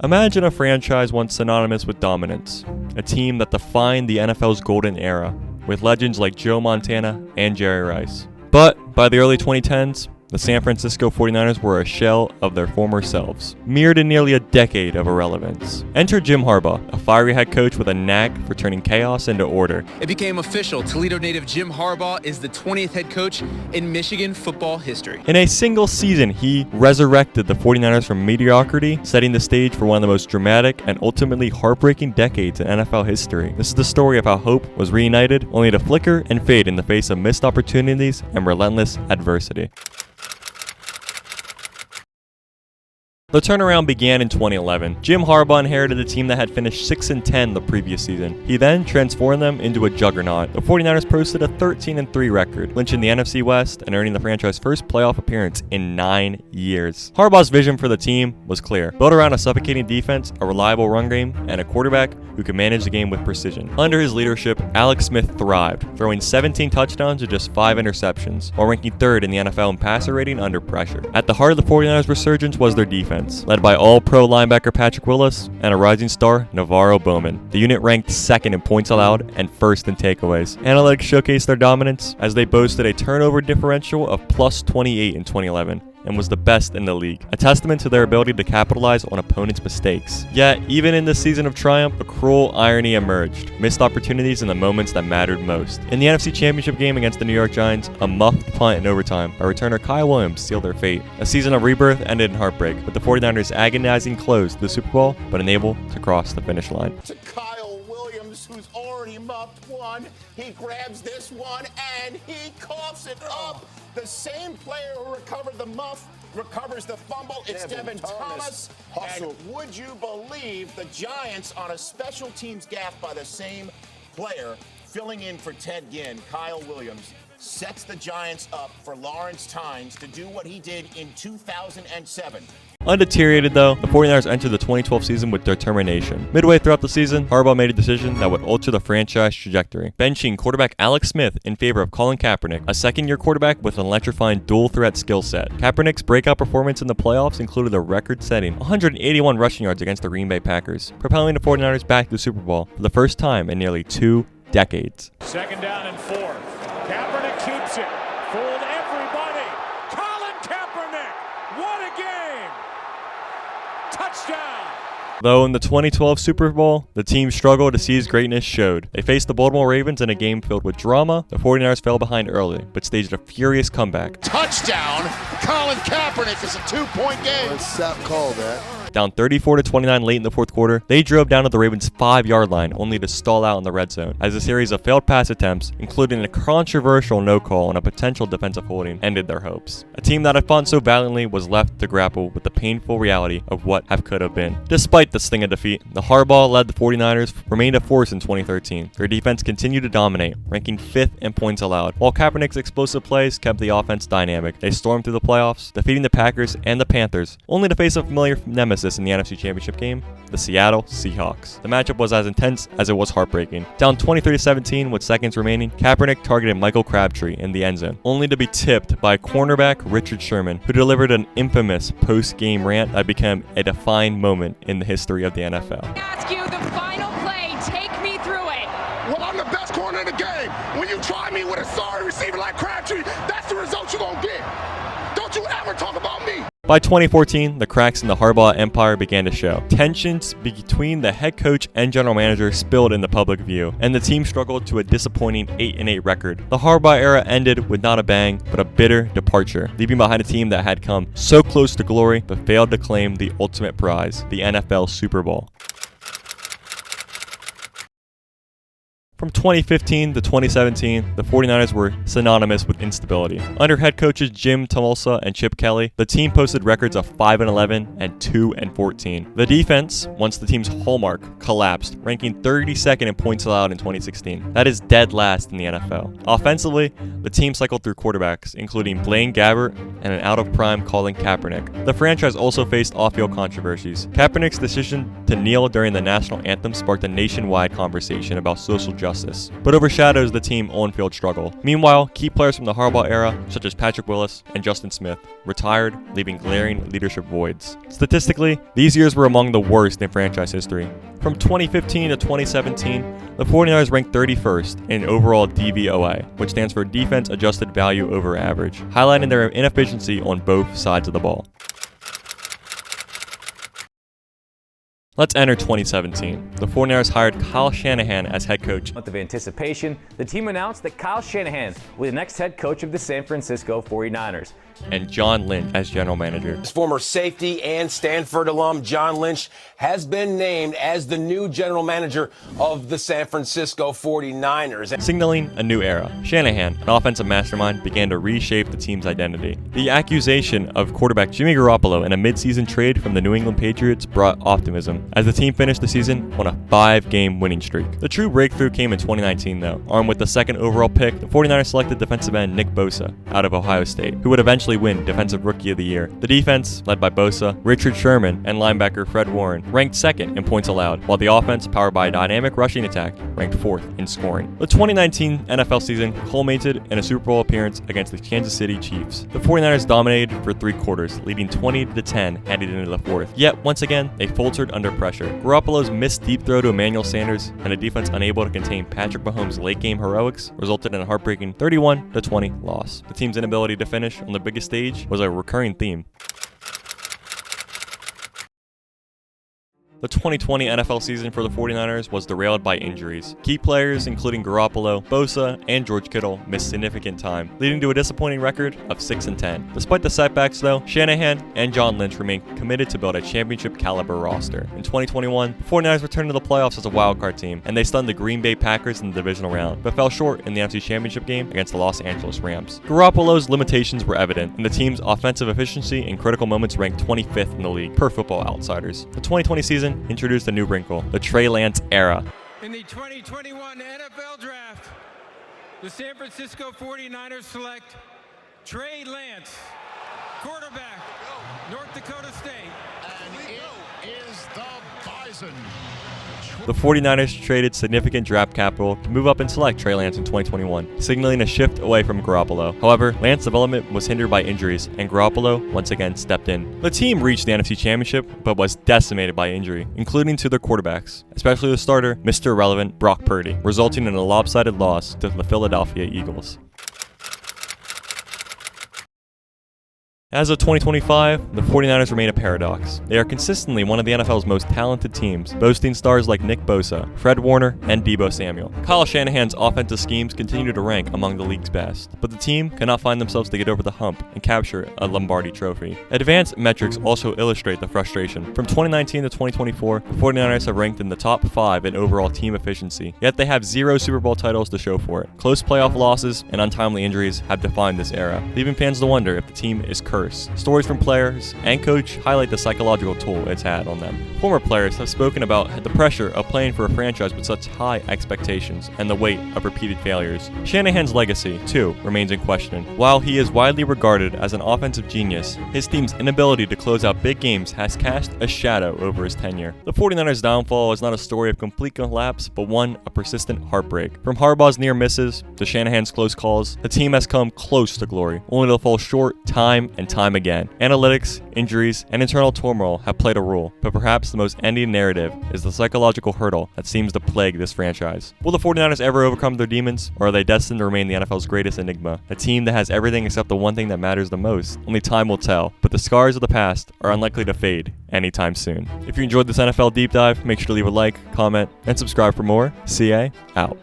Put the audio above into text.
Imagine a franchise once synonymous with dominance, a team that defined the NFL's golden era, with legends like Joe Montana and Jerry Rice. But by the early 2010s, the San Francisco 49ers were a shell of their former selves, mirrored in nearly a decade of irrelevance. Enter Jim Harbaugh, a fiery head coach with a knack for turning chaos into order. It became official. Toledo native Jim Harbaugh is the 20th head coach in Michigan football history. In a single season, he resurrected the 49ers from mediocrity, setting the stage for one of the most dramatic and ultimately heartbreaking decades in NFL history. This is the story of how hope was reunited, only to flicker and fade in the face of missed opportunities and relentless adversity. The turnaround began in 2011. Jim Harbaugh inherited a team that had finished 6-10 the previous season. He then transformed them into a juggernaut. The 49ers posted a 13-3 record, clinching the NFC West and earning the franchise's first playoff appearance in 9 years. Harbaugh's vision for the team was clear. Built around a suffocating defense, a reliable run game, and a quarterback who could manage the game with precision. Under his leadership, Alex Smith thrived, throwing 17 touchdowns to just 5 interceptions, while ranking third in the NFL in passer rating under pressure. At the heart of the 49ers' resurgence was their defense, led by all-pro linebacker Patrick Willis and a rising star, Navarro Bowman. The unit ranked second in points allowed and first in takeaways. Analytics showcased their dominance as they boasted a turnover differential of plus 28 in 2011. And was the best in the league, a testament to their ability to capitalize on opponents' mistakes. Yet, even in this season of triumph, a cruel irony emerged. Missed opportunities in the moments that mattered most. In the NFC Championship game against the New York Giants, a muffed punt in overtime by returner Kyle Williams sealed their fate. A season of rebirth ended in heartbreak, with the 49ers agonizing close to the Super Bowl, but unable to cross the finish line. To Kyle Williams, who's already muffed one, he grabs this one and he coughs it up. The same player who recovered the muff recovers the fumble. It's Devin Thomas. And would you believe the Giants on a special teams gaffe by the same player filling in for Ted Ginn, Kyle Williams, sets the Giants up for Lawrence Tynes to do what he did in 2007. Undeteriorated though, the 49ers entered the 2012 season with determination. Midway throughout the season, Harbaugh made a decision that would alter the franchise trajectory, benching quarterback Alex Smith in favor of Colin Kaepernick, a second-year quarterback with an electrifying dual-threat skill set. Kaepernick's breakout performance in the playoffs included a record-setting 181 rushing yards against the Green Bay Packers, propelling the 49ers back to the Super Bowl for the first time in nearly 2 decades. Second down and 4. Kaepernick keeps it. Fooled everybody. Colin Kaepernick. What a game. Touchdown. Though in the 2012 Super Bowl, the team's struggle to seize greatness showed. They faced the Baltimore Ravens in a game filled with drama. The 49ers fell behind early, but staged a furious comeback. Touchdown. Colin Kaepernick is a 2-point game. Stop call that. Down 34-29 late in the fourth quarter, they drove down to the Ravens' 5-yard line, only to stall out in the red zone, as a series of failed pass attempts, including a controversial no call and a potential defensive holding, ended their hopes. A team that had fought so valiantly was left to grapple with the painful reality of what could have been. Despite the sting of defeat, the Harbaugh-led 49ers remained a force in 2013. Their defense continued to dominate, ranking 5th in points allowed. While Kaepernick's explosive plays kept the offense dynamic, they stormed through the playoffs, defeating the Packers and the Panthers, only to face a familiar nemesis in the NFC Championship game, the Seattle Seahawks. The matchup was as intense as it was heartbreaking. Down 23-17 with seconds remaining, Kaepernick targeted Michael Crabtree in the end zone, only to be tipped by cornerback Richard Sherman, who delivered an infamous post-game rant that became a defining moment in the history of the NFL. Ask you the final play. Take me through it. Well, I'm the best corner in the game. When you try me with a sorry receiver like Crabtree, that's the result you're going to get. Don't you ever talk about me. By 2014, the cracks in the Harbaugh empire began to show. Tensions between the head coach and general manager spilled in the public view, and the team struggled to a disappointing 8-8 record. The Harbaugh era ended with not a bang, but a bitter departure, leaving behind a team that had come so close to glory, but failed to claim the ultimate prize, the NFL Super Bowl. From 2015 to 2017, the 49ers were synonymous with instability. Under head coaches Jim Tomsula and Chip Kelly, the team posted records of 5-11 and 2-14. The defense, once the team's hallmark, collapsed, ranking 32nd in points allowed in 2016. That is dead last in the NFL. Offensively, the team cycled through quarterbacks, including Blaine Gabbert and an out-of-prime Colin Kaepernick. The franchise also faced off-field controversies. Kaepernick's decision to kneel during the national anthem sparked a nationwide conversation about social justice justice, but overshadows the team on-field struggle. Meanwhile, key players from the Harbaugh era, such as Patrick Willis and Justin Smith, retired, leaving glaring leadership voids. Statistically, these years were among the worst in franchise history. From 2015 to 2017, the 49ers ranked 31st in overall DVOA, which stands for Defense Adjusted Value Over Average, highlighting their inefficiency on both sides of the ball. Let's enter 2017. The 49ers hired Kyle Shanahan as head coach. Month of anticipation, the team announced that Kyle Shanahan will be the next head coach of the San Francisco 49ers. And John Lynch as general manager. Former safety and Stanford alum John Lynch has been named as the new general manager of the San Francisco 49ers. Signaling a new era, Shanahan, an offensive mastermind, began to reshape the team's identity. The accusation of quarterback Jimmy Garoppolo in a midseason trade from the New England Patriots brought optimism, as the team finished the season on a 5-game winning streak. The true breakthrough came in 2019, though. Armed with the second overall pick, the 49ers selected defensive end Nick Bosa out of Ohio State, who would eventually win Defensive Rookie of the Year. The defense, led by Bosa, Richard Sherman, and linebacker Fred Warren, ranked second in points allowed, while the offense, powered by a dynamic rushing attack, ranked fourth in scoring. The 2019 NFL season culminated in a Super Bowl appearance against the Kansas City Chiefs. The 49ers dominated for 3 quarters, leading 20-10 headed into the fourth. Yet, once again, they faltered under pressure. Garoppolo's missed deep throw to Emmanuel Sanders and a defense unable to contain Patrick Mahomes' late-game heroics resulted in a heartbreaking 31-20 loss. The team's inability to finish on the biggest stage was a recurring theme. The 2020 NFL season for the 49ers was derailed by injuries. Key players, including Garoppolo, Bosa, and George Kittle, missed significant time, leading to a disappointing record of 6-10. Despite the setbacks, though, Shanahan and John Lynch remained committed to build a championship-caliber roster. In 2021, the 49ers returned to the playoffs as a wildcard team, and they stunned the Green Bay Packers in the divisional round, but fell short in the NFC Championship game against the Los Angeles Rams. Garoppolo's limitations were evident, and the team's offensive efficiency in critical moments ranked 25th in the league per Football Outsiders. The 2020 season introduced a new wrinkle, the Trey Lance era. In the 2021 NFL Draft, the San Francisco 49ers select Trey Lance, quarterback, North Dakota State. And it is the Bison. The 49ers traded significant draft capital to move up and select Trey Lance in 2021, signaling a shift away from Garoppolo. However, Lance's development was hindered by injuries, and Garoppolo once again stepped in. The team reached the NFC Championship, but was decimated by injury, including to their quarterbacks, especially the starter, Mr. Irrelevant Brock Purdy, resulting in a lopsided loss to the Philadelphia Eagles. As of 2025, the 49ers remain a paradox. They are consistently one of the NFL's most talented teams, boasting stars like Nick Bosa, Fred Warner, and Deebo Samuel. Kyle Shanahan's offensive schemes continue to rank among the league's best, but the team cannot find themselves to get over the hump and capture a Lombardi trophy. Advanced metrics also illustrate the frustration. From 2019 to 2024, the 49ers have ranked in the top 5 in overall team efficiency, yet they have 0 Super Bowl titles to show for it. Close playoff losses and untimely injuries have defined this era, leaving fans to wonder if the team is cursed. Stories from players and coach highlight the psychological toll it's had on them. Former players have spoken about the pressure of playing for a franchise with such high expectations and the weight of repeated failures. Shanahan's legacy, too, remains in question. While he is widely regarded as an offensive genius, his team's inability to close out big games has cast a shadow over his tenure. The 49ers' downfall is not a story of complete collapse, but one of persistent heartbreak. From Harbaugh's near misses to Shanahan's close calls, the team has come close to glory, only to fall short time and time again. Analytics, injuries, and internal turmoil have played a role, but perhaps the most ending narrative is the psychological hurdle that seems to plague this franchise. Will the 49ers ever overcome their demons, or are they destined to remain the NFL's greatest enigma? A team that has everything except the one thing that matters the most. Only time will tell, but the scars of the past are unlikely to fade anytime soon. If you enjoyed this NFL deep dive, make sure to leave a like, comment, and subscribe for more. CA, out.